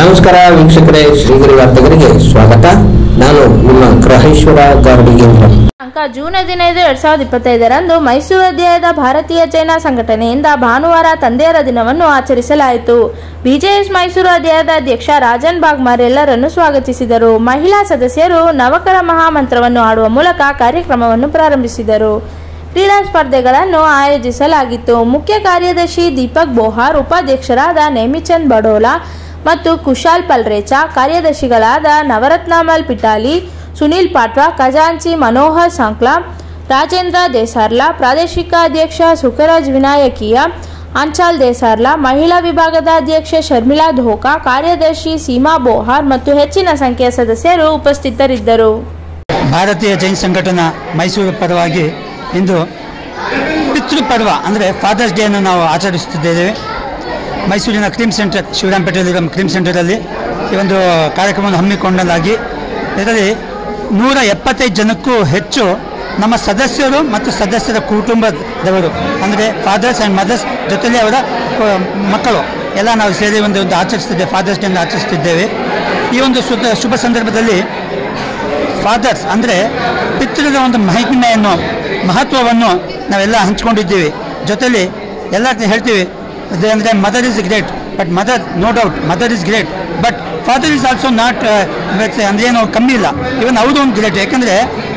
ನಮಸ್ಕಾರ ವೀಕ್ಷಕರೇ, ಶ್ರೀಗಿರಿ ವಾರ್ತೆಗರಿಗೆ ಸ್ವಾಗತ. ನಾನು ನಿಮ್ಮ ಗ್ರಹೇಶ್ವರ ಗಾರ್ಡಿಗೇಂದ್ರ. ಜೂನ್ 15, 2025ರಂದು ಮೈಸೂರು ಅಧ್ಯಾಯದ ಭಾರತೀಯ ಜೈನ ಸಂಘಟನೆಯಿಂದ ಭಾನುವಾರ ತಂದೆಯರ ದಿನವನ್ನು ಆಚರಿಸಲಾಯಿತು. ಬಿಜೆಎಸ್ ಮೈಸೂರು ಅಧ್ಯಾಯದ ಅಧ್ಯಕ್ಷ ರಾಜನ್ ಬಾಗ್ಮಾರ್ ಎಲ್ಲರನ್ನು ಸ್ವಾಗತಿಸಿದರು. ಮಹಿಳಾ ಸದಸ್ಯರು ನವಕರ ಮಹಾಮಂತ್ರವನ್ನು ಆಡುವ ಮೂಲಕ ಕಾರ್ಯಕ್ರಮವನ್ನು ಪ್ರಾರಂಭಿಸಿದರು. ಕ್ರೀಡಾ ಸ್ಪರ್ಧೆಗಳನ್ನು ಆಯೋಜಿಸಲಾಗಿತ್ತು. ಮುಖ್ಯ ಕಾರ್ಯದರ್ಶಿ ದೀಪಕ್ ಬೋಹಾರ್, ಉಪಾಧ್ಯಕ್ಷರಾದ ನೇಮಿಚಂದ್ ಬಡೋಲಾ ಮತ್ತು ಕುಶಾಲ್ ಪಲ್ರೇಚಾ, ಕಾರ್ಯದರ್ಶಿಗಳಾದ ನವರತ್ನಮಲ್ ಪಿಟಾಲಿ, ಸುನಿಲ್ ಪಾಟ್ವಾ, ಖಜಾಂಚಿ ಮನೋಹರ್ ಸಾಂಕ್ಲಾ, ರಾಜೇಂದ್ರ ದೇಸಾರ್ಲಾ, ಪ್ರಾದೇಶಿಕ ಅಧ್ಯಕ್ಷ ಸುಖರಾಜ್ ವಿನಾಯಕಿಯ, ಅಂಚಾಲ್ ದೇಸಾರ್ಲಾ, ಮಹಿಳಾ ವಿಭಾಗದ ಅಧ್ಯಕ್ಷೆ ಶರ್ಮಿಳಾ ಧೋಕಾ, ಕಾರ್ಯದರ್ಶಿ ಸೀಮಾ ಬೋಹಾರ್ ಮತ್ತು ಹೆಚ್ಚಿನ ಸಂಖ್ಯೆಯ ಸದಸ್ಯರು ಉಪಸ್ಥಿತರಿದ್ದರು. ಭಾರತೀಯ ಜೈನ್ ಸಂಘಟನಾ ಮೈಸೂರು ಪರವಾಗಿ ಇಂದು ಪಿತೃಪರ್ವ ಅಂದರೆ ಫಾದರ್ಸ್ ಡೇ ಅನ್ನು ನಾವು ಆಚರಿಸುತ್ತಿದ್ದೇವೆ. ಮೈಸೂರಿನ ಕ್ರೀಮ್ ಸೆಂಟರ್, ಶಿವರಾಂಪೇಟೆಯಲ್ಲಿರುವ ಕ್ರೀಮ್ ಸೆಂಟರಲ್ಲಿ ಈ ಒಂದು ಕಾರ್ಯಕ್ರಮವನ್ನು ಹಮ್ಮಿಕೊಂಡಲಾಗಿ ಇದರಲ್ಲಿ 175 ಜನಕ್ಕೂ ಹೆಚ್ಚು ನಮ್ಮ ಸದಸ್ಯರು ಮತ್ತು ಸದಸ್ಯರ ಕುಟುಂಬದವರು ಅಂದರೆ ಫಾದರ್ಸ್ ಆ್ಯಂಡ್ ಮದರ್ಸ್ ಜೊತೆಲಿ ಅವರ ಮಕ್ಕಳು ಎಲ್ಲ ನಾವು ಸೇರಿ ಒಂದು ಆಚರಿಸ್ತಿದ್ದೇವೆ, ಫಾದರ್ಸ್ ಡೇ ಆಚರಿಸ್ತಿದ್ದೇವೆ. ಈ ಒಂದು ಶುಭ ಸಂದರ್ಭದಲ್ಲಿ ಫಾದರ್ಸ್ ಅಂದರೆ ಪಿತೃದ ಒಂದು ಮಹಿಮೆಯನ್ನು, ಮಹತ್ವವನ್ನು ನಾವೆಲ್ಲ ಹಂಚ್ಕೊಂಡಿದ್ದೀವಿ. ಜೊತೆಲಿ ಎಲ್ಲ ಹೇಳ್ತೀವಿ ಅಂದರೆ mother is great, but mother no doubt mother is great, but father is also not ಅಂದ್ರೇನು ಕಮ್ಮಿ ಇಲ್ಲ. ಇವನ್ ಅವರು ಒಂದು ಗ್ರೇಟ್, ಯಾಕಂದರೆ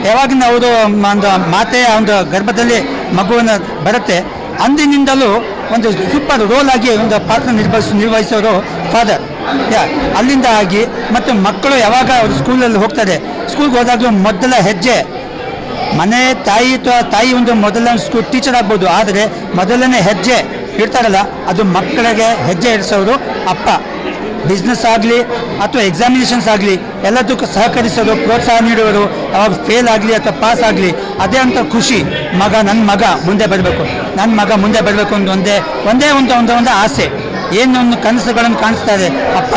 ಯಾವಾಗಿನ ಅವರು ಒಂದು ಮಾತೆಯ ಒಂದು ಗರ್ಭದಲ್ಲಿ ಮಗುವನ್ನು ಬರುತ್ತೆ ಅಂದಿನಿಂದಲೂ ಒಂದು ಸೂಪರ್ ರೋಲ್ ಆಗಿ ಒಂದು ಪಾತ್ರ ನಿರ್ವಹಿಸೋರು ಫಾದರ್. ಅಲ್ಲಿಂದ ಆಗಿ ಮತ್ತು ಮಕ್ಕಳು ಯಾವಾಗ ಅವರು ಸ್ಕೂಲಲ್ಲಿ ಹೋಗ್ತಾರೆ, ಸ್ಕೂಲ್ಗೆ ಹೋದಾಗಲೂ ಮೊದಲ ಹೆಜ್ಜೆ ಮನೆ ತಾಯಿ ಒಂದು ಮೊದಲ ಟೀಚರ್ ಆಗ್ಬೋದು, ಆದರೆ ಮೊದಲನೇ ಹೆಜ್ಜೆ ಇಡ್ತಾರಲ್ಲ ಅದು ಮಕ್ಕಳಿಗೆ ಹೆಜ್ಜೆ ಇಡಿಸೋರು ಅಪ್ಪ. ಬಿಸ್ನೆಸ್ ಆಗಲಿ ಅಥವಾ ಎಕ್ಸಾಮಿನೇಷನ್ಸ್ ಆಗಲಿ ಎಲ್ಲದಕ್ಕೂ ಸಹಕರಿಸೋರು, ಪ್ರೋತ್ಸಾಹ ನೀಡುವರು. ಅವಾಗ ಫೇಲ್ ಆಗಲಿ ಅಥವಾ ಪಾಸ್ ಆಗಲಿ ಅದೇ ಅಂತ ಖುಷಿ. ನನ್ನ ಮಗ ಮುಂದೆ ಬರಬೇಕು, ನನ್ನ ಮಗ ಮುಂದೆ ಬರಬೇಕು ಅಂತ ಒಂದೇ ಒಂದು ಆಸೆ, ಏನೊಂದು ಕನಸುಗಳನ್ನು ಕಾಣಿಸ್ತಾರೆ ಅಪ್ಪ.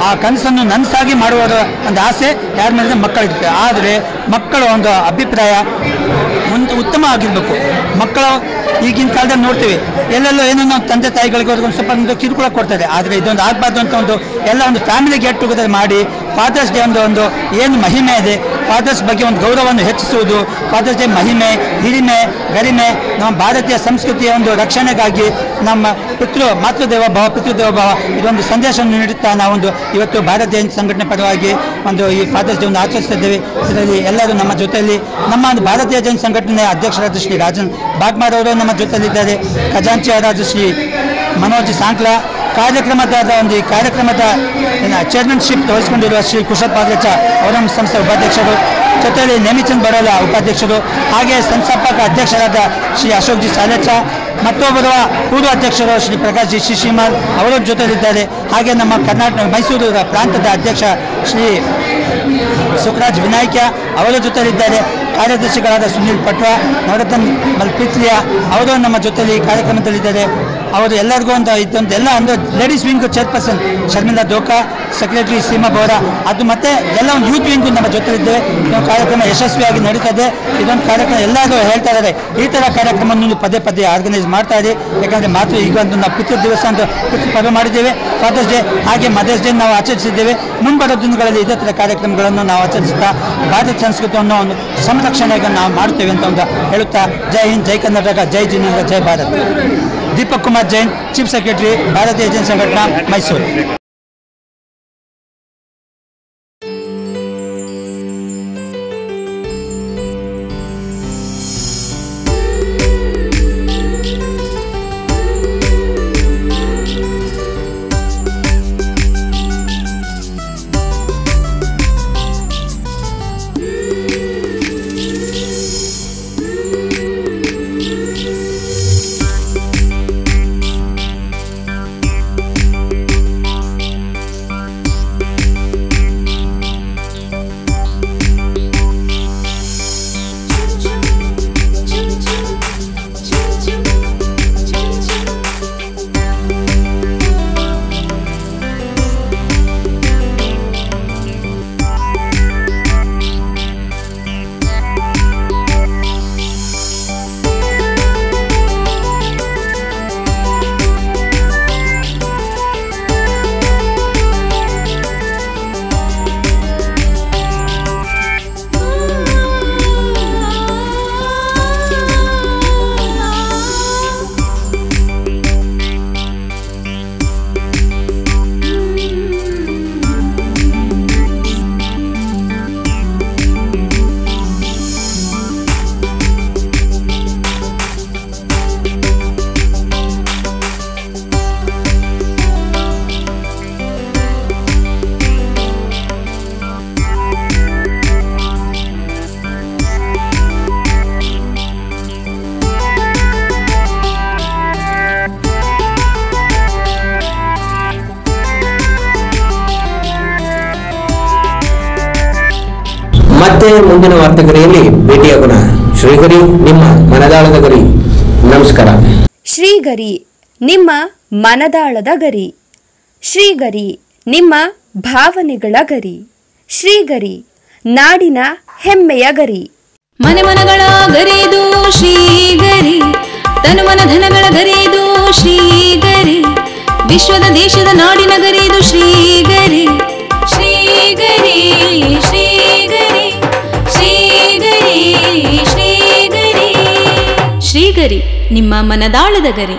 ಆ ಕನಸನ್ನು ನನಸಾಗಿ ಮಾಡುವ ಒಂದು ಆಸೆ ಯಾರ ಮೇಲೆ ಮಕ್ಕಳಿರುತ್ತೆ. ಆದರೆ ಮಕ್ಕಳ ಒಂದು ಅಭಿಪ್ರಾಯ ಉತ್ತಮ ಆಗಿರಬೇಕು. ಮಕ್ಕಳು ಈಗಿನ ಕಾಲದಲ್ಲಿ ನೋಡ್ತೀವಿ ಎಲ್ಲೆಲ್ಲೋ ಏನೋ ತಂದೆ ತಾಯಿಗಳಿಗೆ ಒಂದು ಸ್ವಲ್ಪ ಒಂದು ಕಿರುಕುಳ ಕೊಡ್ತಾರೆ, ಆದರೆ ಇದೊಂದು ಆಗಬಾರ್ದು ಅಂತ ಎಲ್ಲ ಒಂದು ಫ್ಯಾಮಿಲಿ ಗೆಟ್ ಟುಗೆದರ್ ಮಾಡಿ ಫಾದರ್ಸ್ ಡೇ ಒಂದು ಏನು ಮಹಿಮೆ ಇದೆ, ಫಾದರ್ಸ್ ಬಗ್ಗೆ ಒಂದು ಗೌರವವನ್ನು ಹೆಚ್ಚಿಸುವುದು, ಫಾದರ್ಸ್ ಡೇ ಮಹಿಮೆ, ಹಿರಿಮೆ, ಗರಿಮೆ, ನಮ್ಮ ಭಾರತೀಯ ಸಂಸ್ಕೃತಿಯ ಒಂದು ರಕ್ಷಣೆಗಾಗಿ ನಮ್ಮ ಮಾತೃದೇವ ಭಾವ ಇದೊಂದು ಸಂದೇಶವನ್ನು ನೀಡುತ್ತಾ ನಾವೊಂದು ಇವತ್ತು ಭಾರತೀಯ ಸಂಘಟನೆ ಪರವಾಗಿ ಒಂದು ಈ ಫಾದರ್ಸ್ ಡೇ ಒಂದು ಆಚರಿಸ್ತಿದ್ದೇವೆ. ಇದರಲ್ಲಿ ಎಲ್ಲರೂ ನಮ್ಮ ಜೊತೆಯಲ್ಲಿ ನಮ್ಮ ಒಂದು ಭಾರತೀಯ ಜೈನ್ ಸಂಘಟನೆಯ ಅಧ್ಯಕ್ಷರಾದ ಶ್ರೀ ರಾಜನ್ ಬಾಗ್ಮಾರ್ ಅವರು ನಮ್ಮ ಜೊತೆಯಲ್ಲಿದ್ದಾರೆ. ಖಜಾಂಚಿಯವರಾದ ಶ್ರೀ ಮನೋಜ್ ಸಾಂಕ್ಲಾ, ಈ ಕಾರ್ಯಕ್ರಮದ ಚೇರ್ಮನ್ಶಿಪ್ ವಹಿಸಿಕೊಂಡಿರುವ ಶ್ರೀ ಕುಶಲ್ ಪಲ್ರೇಚಾ ಅವರ ಸಂಸ್ಥೆ ಉಪಾಧ್ಯಕ್ಷರು, ಜೊತೆಯಲ್ಲಿ ನೇಮಿಚಂದ್ ಬಡೋಲಾ ಉಪಾಧ್ಯಕ್ಷರು, ಹಾಗೆ ಸಂಸ್ಥಾಪಕ ಅಧ್ಯಕ್ಷರಾದ ಶ್ರೀ ಅಶೋಕ್ ಜಿ ಸಾಲೇಚಾ, ಮತ್ತೊಬ್ಬರು ಪೂರ್ವ ಅಧ್ಯಕ್ಷರು ಶ್ರೀ ಪ್ರಕಾಶ್ ಜಿ ಶಿಶಿಮಾಲ್ ಅವರ ಜೊತೆಲಿದ್ದಾರೆ. ಹಾಗೆ ನಮ್ಮ ಮೈಸೂರು ಪ್ರಾಂತದ ಅಧ್ಯಕ್ಷ ಶ್ರೀ ಸುಖರಾಜ್ ವಿನಾಯಕ ಅವರ ಜೊತೆಲಿದ್ದಾರೆ. ಕಾರ್ಯದರ್ಶಿಗಳಾದ ಸುನಿಲ್ ಪಾಟ್ವಾ, ನವರತ್ನಮಲ್ ಪಿಟಾಲಿ ಅವರು ನಮ್ಮ ಜೊತೆಲಿ ಕಾರ್ಯಕ್ರಮದಲ್ಲಿದ್ದಾರೆ. ಅವರು ಎಲ್ಲರಿಗೂ ಇದೊಂದು ಒಂದು ladies wing chairperson Sharmila Dhoka, secretary Seema Bora, ಅದು ಮತ್ತೆ ಎಲ್ಲ ಒಂದು ಯೂತ್ ವಿಂಗ್ ನಮ್ಮ ಜೊತೆಲಿದ್ದೇವೆ. ಕಾರ್ಯಕ್ರಮ ಯಶಸ್ವಿಯಾಗಿ ನಡೀತದೆ. ಇದೊಂದು ಕಾರ್ಯಕ್ರಮ ಎಲ್ಲರೂ ಹೇಳ್ತಾ ಇದ್ದಾರೆ, ಈ ಥರ ಕಾರ್ಯಕ್ರಮವನ್ನು ಪದೇ ಆರ್ಗನೈಸ್ ಮಾಡ್ತಾ ಇದೆ. ಯಾಕಂದರೆ ಈಗ ಒಂದು ನಾವು ಪಿತೃ ದಿವಸ ಅಂತ ಪಿತೃಪರ್ವ ಮಾಡಿದ್ದೇವೆ, ಫಾದರ್ಸ್ ಡೇ ಹಾಗೆ ಮದರ್ಸ್ ಡೇ ನಾವು ಆಚರಿಸಿದ್ದೇವೆ. ಮುಂಬರುವ ದಿನಗಳಲ್ಲಿ ಇದೇ ಥರ ಕಾರ್ಯಕ್ರಮಗಳನ್ನು ನಾವು ಆಚರಿಸುತ್ತಾ ಭಾರತ ಸಂಸ್ಕೃತಿಯನ್ನು ಒಂದು ಸಂರಕ್ಷಣೆಗೆ ನಾವು ಮಾಡ್ತೇವೆ ಅಂತ ಒಂದು ಹೇಳುತ್ತಾ, ಜೈ ಹಿಂದ್, ಜೈ ಕರ್ನಾಟಕ, ಜೈ ಜಿನೇಂದ್ರ, ಜೈ ಭಾರತ್. ದೀಪಕ್ ಕುಮಾರ್ ಜೈನ್, ಚೀಫ್ ಸೆಕ್ರೆಟರಿ, ಭಾರತೀಯ ಜೈನ್ ಸಂಘಟನಾ, ಮೈಸೂರು. ಮತ್ತೆ ಮುಂದಿನ ವಾರ್ತೆಗರಿಯಲ್ಲಿ ಭೇಟಿಯಾಗೋಣ. ಶ್ರೀಗರಿ, ನಿಮ್ಮ ಮನದಾಳದ ಗರಿ. ನಮಸ್ಕಾರ. ಶ್ರೀಗರಿ, ನಿಮ್ಮ ಮನದಾಳದ ಗರಿ. ಶ್ರೀಗರಿ, ನಿಮ್ಮ ಭಾವನೆಗಳ ಗರಿ. ಶ್ರೀಗರಿ, ನಾಡಿನ ಹೆಮ್ಮೆಯ ಗರಿ. ಮನೆ ಮನಗಳ ಗರಿದು ಶ್ರೀಗರಿ, ತನು ಮನ ಧನಗಳ ಗರಿದು ಶ್ರೀಗರಿ, ವಿಶ್ವದ ದೇಶದ ನಾಡಿನ ಗರಿದು ಶ್ರೀಗರಿ. ಶ್ರೀಗರಿ ಶ್ರೀಗರಿ ಶ್ರೀಗರಿ ಶ್ರೀಗರಿ ಶ್ರೀಗರಿ, ನಿಮ್ಮ ಮನದಾಳದ ಗರಿ.